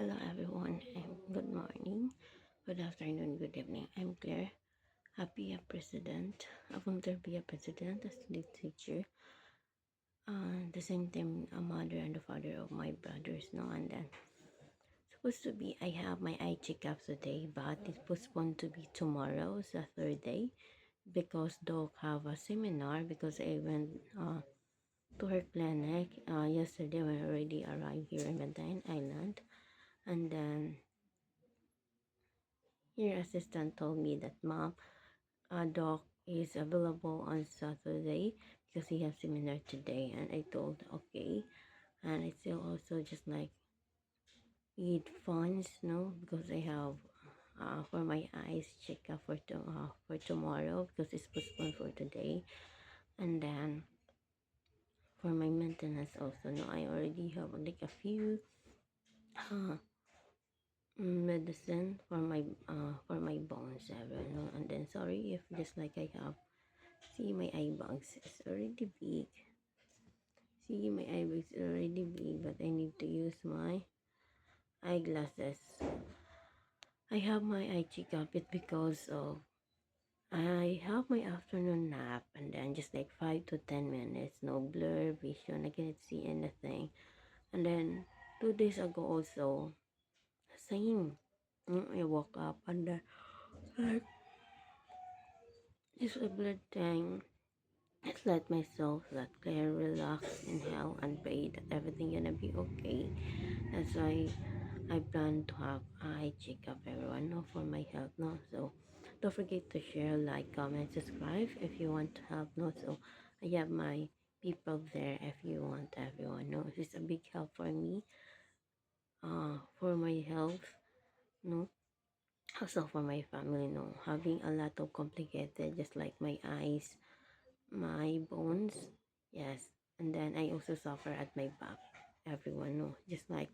Hello everyone, and good morning, good afternoon, good evening. I'm Claire. Happy a president. I want to be a president, a student teacher. The same time, a mother and a father of my brothers. No, and then supposed to be. I have my eye checkup today, but it's postponed to be tomorrow, Saturday, because dog have a seminar. Because I went to her clinic yesterday when I already arrived here in Bantayan Island, and then your assistant told me that mom, a dog is available on Saturday because he has seminar today, and I told okay, and I still also just like need funds, no, because I have for my eyes checkup for tomorrow because it's postponed for today, and then for my maintenance also. No, I already have like a few uh, medicine for my bones, no, and then sorry if just like I have. See, my eye bags is already big. See, my eye bags is already big, but I need to use my eyeglasses. I have my eye checkup it because of I have my afternoon nap, and then just like 5 to 10 minutes, no blur vision, I cannot see anything. And then 2 days ago also, same. I woke up and then like just a blood thing. Just let myself let clear, relax, inhale, and pray that everything gonna be okay. That's why I plan to have eye checkup everyone no for my health no. So don't forget to share, like, comment, subscribe if you want to help no. So I have my people there if you want everyone no. It's a big help for me for my health no. Also for my family no. Having a lot of complicated just like my eyes, my bones, yes, and then I also suffer at my back, everyone know, just like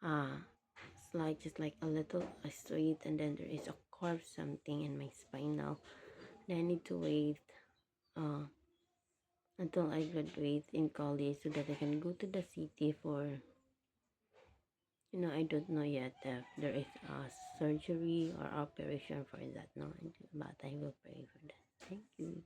it's like just like a little straight, and then there is a curve something in my spine now. Then I need to wait uh until I graduate in college so that I can go to the city for, I don't know yet if there is a surgery or operation for that no, but I will pray for that. Thank you.